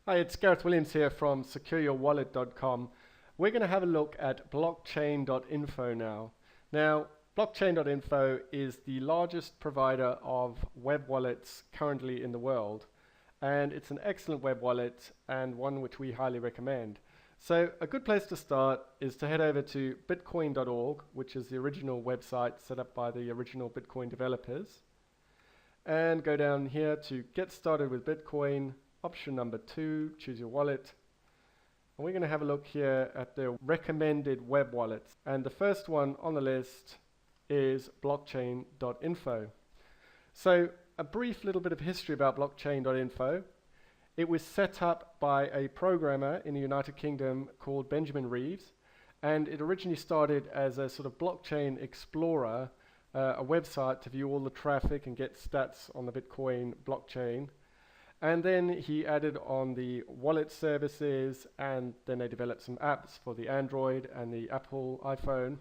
Hi, it's Gareth Williams here from secureyourwallet.com. We're going to have a look at blockchain.info now. Now, blockchain.info is the largest provider of web wallets currently in the world, and it's an excellent web wallet and one which we highly recommend. So a good place to start is to head over to bitcoin.org, which is the original website set up by the original Bitcoin developers, and go down here to Get Started with Bitcoin. Option number 2, choose your wallet. And we're going to have a look here at the recommended web wallets. And the first one on the list is blockchain.info. So a brief little bit of history about blockchain.info. It was set up by a programmer in the United Kingdom called Benjamin Reeves. And it originally started as a sort of blockchain explorer, a website to view all the traffic and get stats on the Bitcoin blockchain. And then he added on the wallet services, and then they developed some apps for the Android and the Apple iPhone.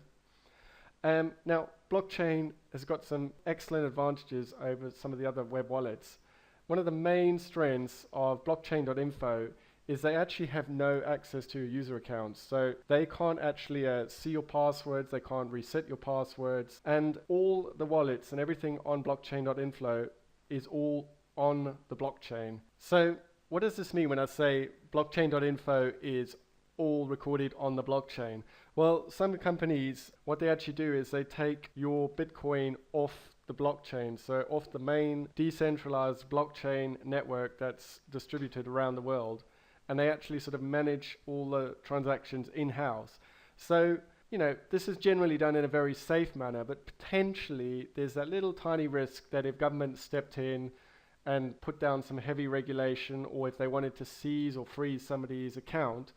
Now, blockchain has got some excellent advantages over some of the other web wallets. One of the main strengths of blockchain.info is they actually have no access to your user accounts. So they can't actually see your passwords, they can't reset your passwords, and all the wallets and everything on blockchain.info is all on the blockchain. So what does this mean when I say blockchain.info is all recorded on the blockchain? Well, some companies, what they actually do is they take your Bitcoin off the blockchain, so off the main decentralized blockchain network that's distributed around the world, and they actually sort of manage all the transactions in-house. So, you know, this is generally done in a very safe manner, but potentially there's that little tiny risk that if government stepped in and put down some heavy regulation, or if they wanted to seize or freeze somebody's account,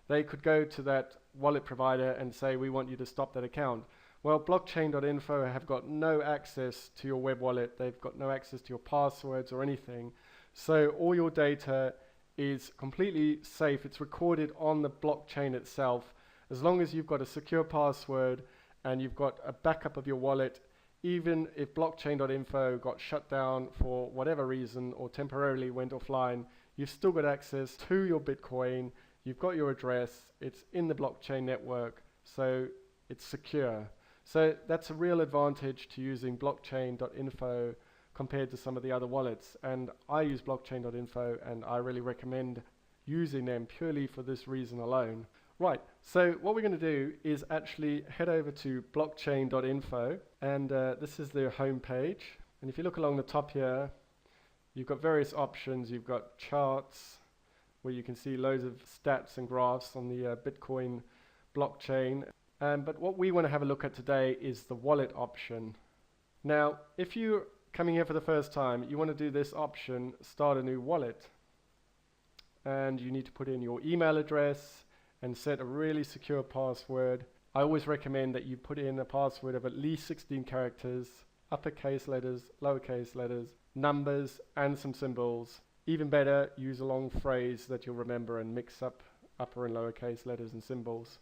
they could go to that wallet provider and say, we want you to stop that account. Well, blockchain.info have got no access to your web wallet. They've got no access to your passwords or anything. So all your data is completely safe. It's recorded on the blockchain itself. As long as you've got a secure password and you've got a backup of your wallet, even if blockchain.info got shut down for whatever reason or temporarily went offline, you've still got access to your Bitcoin, you've got your address, it's in the blockchain network, so it's secure. So that's a real advantage to using blockchain.info compared to some of the other wallets. And I use blockchain.info and I really recommend using them purely for this reason alone. Right, so what we're going to do is actually head over to blockchain.info, and this is their home page. And if you look along the top here, you've got various options. You've got charts where you can see loads of stats and graphs on the Bitcoin blockchain. But what we want to have a look at today is the wallet option. Now, if you're coming here for the first time, you want to do this option, start a new wallet. And you need to put in your email address and set a really secure password. I always recommend that you put in a password of at least 16 characters, uppercase letters, lowercase letters, numbers, and some symbols. Even better, use a long phrase that you'll remember and mix up upper and lowercase letters and symbols.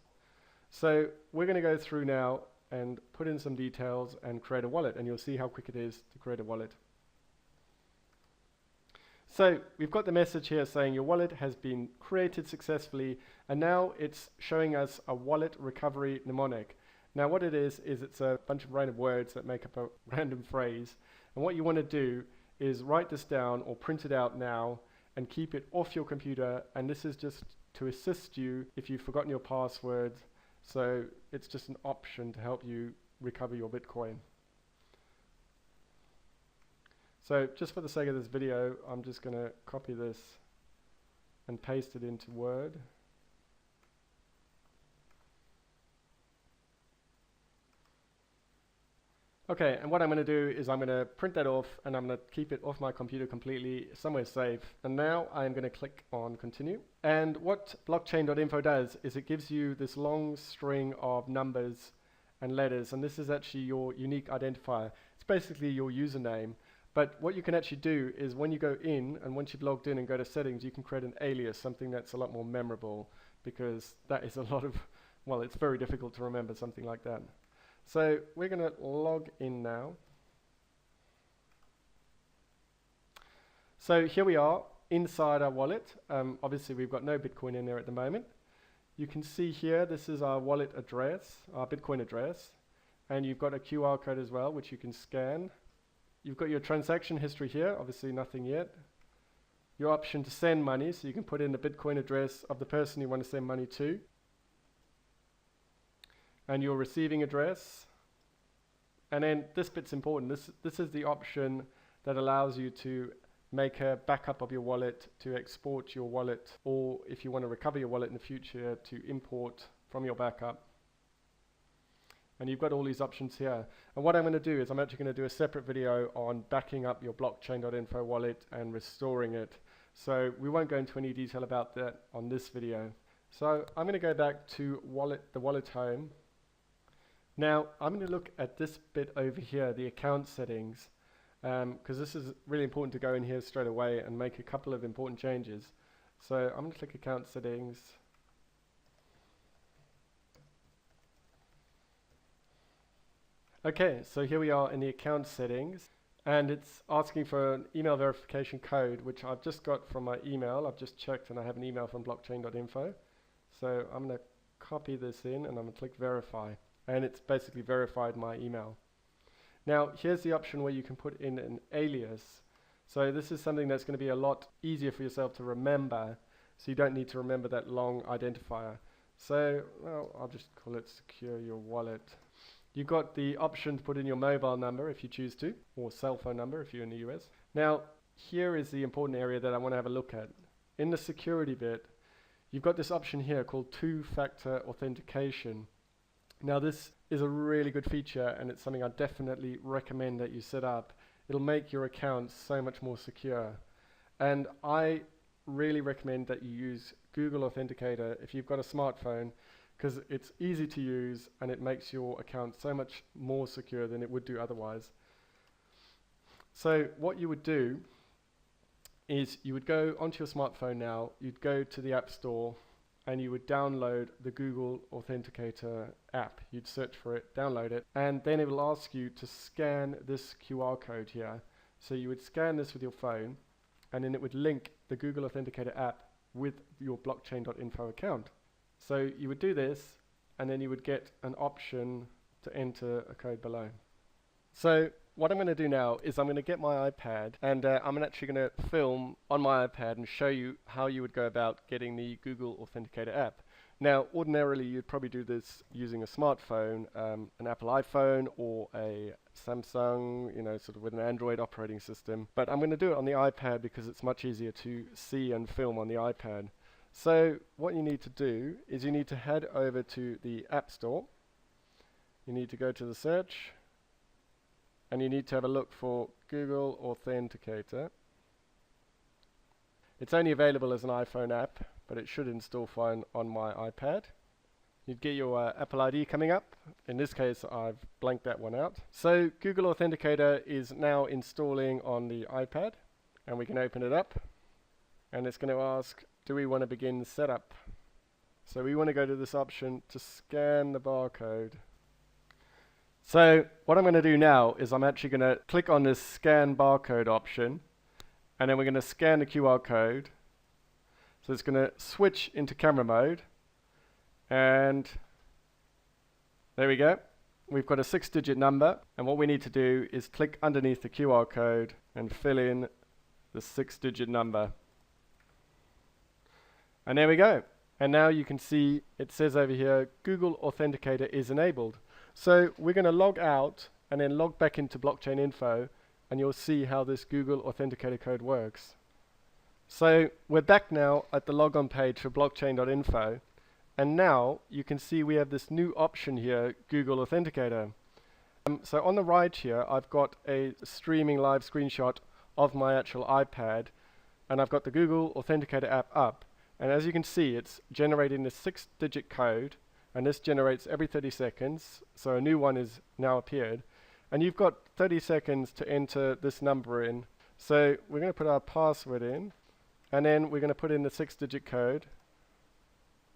So we're going to go through now and put in some details and create a wallet, and you'll see how quick it is to create a wallet. So we've got the message here saying your wallet has been created successfully, and now it's showing us a wallet recovery mnemonic. Now what it is it's a bunch of random words that make up a random phrase, and what you want to do is write this down or print it out now and keep it off your computer, and this is just to assist you if you've forgotten your password, so it's just an option to help you recover your Bitcoin. So just for the sake of this video, I'm just going to copy this and paste it into Word. Okay, and what I'm going to do is I'm going to print that off, and I'm going to keep it off my computer completely somewhere safe. And now I'm going to click on Continue. And what blockchain.info does is it gives you this long string of numbers and letters, and this is actually your unique identifier. It's basically your username. But what you can actually do is when you go in, and once you've logged in and go to settings, you can create an alias, something that's a lot more memorable, because that is a lot of, well, it's very difficult to remember something like that. So we're going to log in now. So here we are. inside our wallet. Obviously we've got no Bitcoin in there at the moment. You can see here, this is our wallet address, our Bitcoin address, and you've got a QR code as well, which you can scan. You've got your transaction history here, obviously nothing yet. Your option to send money, so you can put in the Bitcoin address of the person you want to send money to. And your receiving address. And then this bit's important. This is the option that allows you to make a backup of your wallet, to export your wallet, or if you want to recover your wallet in the future, to import from your backup. And you've got all these options here. And what I'm going to do is I'm actually going to do a separate video on backing up your blockchain.info wallet and restoring it. So we won't go into any detail about that on this video. So I'm going to go back to the wallet home. Now I'm going to look at this bit over here, the account settings, because this is really important to go in here straight away and make a couple of important changes. So I'm going to click account settings. Okay, so here we are in the account settings, and it's asking for an email verification code, which I've just got from my email. I've just checked and I have an email from blockchain.info. So I'm going to copy this in and I'm going to click verify, and it's basically verified my email. Now here's the option where you can put in an alias. So this is something that's going to be a lot easier for yourself to remember, so you don't need to remember that long identifier. So well, I'll just call it secure your wallet. You've got the option to put in your mobile number if you choose to, or cell phone number if you're in the US. Now, here is the important area that I want to have a look at. In the security bit, you've got this option here called two-factor authentication. Now, this is a really good feature, and it's something I definitely recommend that you set up. It'll make your accounts so much more secure. And I really recommend that you use Google Authenticator if you've got a smartphone, because it's easy to use and it makes your account so much more secure than it would do otherwise. So what you would do is you would go onto your smartphone now, you'd go to the App Store and you would download the Google Authenticator app. You'd search for it, download it, and then it will ask you to scan this QR code here. So you would scan this with your phone, and then it would link the Google Authenticator app with your blockchain.info account. So you would do this, and then you would get an option to enter a code below. So what I'm going to do now is I'm going to get my iPad, and I'm actually going to film on my iPad and show you how you would go about getting the Google Authenticator app. Now, ordinarily, you'd probably do this using a smartphone, an Apple iPhone or a Samsung, sort of with an Android operating system. But I'm going to do it on the iPad because it's much easier to see and film on the iPad. So what you need to do is you need to head over to the App Store. You need to go to the search, and you need to have a look for Google Authenticator. It's only available as an iPhone app, but it should install fine on my iPad. You'd get your Apple ID coming up. In this case, I've blanked that one out. So Google Authenticator is now installing on the iPad, and we can open it up, and it's going to ask, do we want to begin setup? So we want to go to this option to scan the barcode. So what I'm going to do now is I'm actually going to click on this scan barcode option, and then we're going to scan the QR code. So it's going to switch into camera mode, and there we go. We've got a 6-digit number, and what we need to do is click underneath the QR code and fill in the 6-digit number. And there we go. And now you can see it says over here, Google Authenticator is enabled. So we're going to log out and then log back into Blockchain Info, and you'll see how this Google Authenticator code works. So we're back now at the logon page for blockchain.info, and now you can see we have this new option here, Google Authenticator. So on the right here, I've got a streaming live screenshot of my actual iPad, and I've got the Google Authenticator app up. And as you can see, it's generating the 6-digit code, and this generates every 30 seconds. So a new one is now appeared. And you've got 30 seconds to enter this number in. So we're going to put our password in, and then we're going to put in the 6-digit code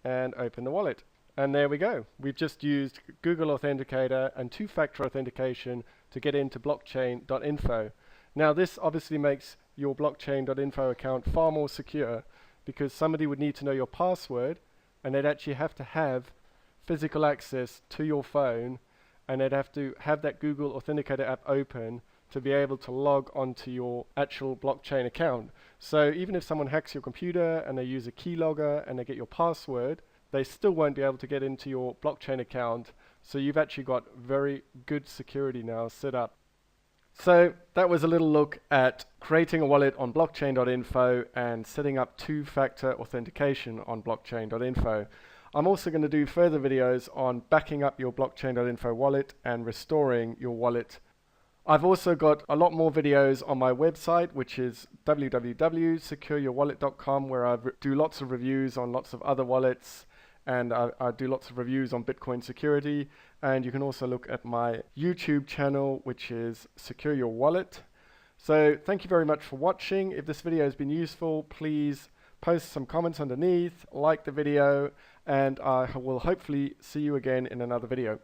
and open the wallet. And there we go. We've just used Google Authenticator and two-factor authentication to get into blockchain.info. Now this obviously makes your blockchain.info account far more secure, because somebody would need to know your password and they'd actually have to have physical access to your phone, and they'd have to have that Google Authenticator app open to be able to log onto your actual blockchain account. So even if someone hacks your computer and they use a keylogger and they get your password, they still won't be able to get into your blockchain account. So you've actually got very good security now set up. So that was a little look at creating a wallet on blockchain.info and setting up two-factor authentication on blockchain.info. I'm also going to do further videos on backing up your blockchain.info wallet and restoring your wallet. I've also got a lot more videos on my website, which is www.secureyourwallet.com, where I do lots of reviews on lots of other wallets, and I do lots of reviews on Bitcoin security. And you can also look at my YouTube channel, which is Secure Your Wallet. So thank you very much for watching. If this video has been useful, please post some comments underneath, like the video, and I will hopefully see you again in another video.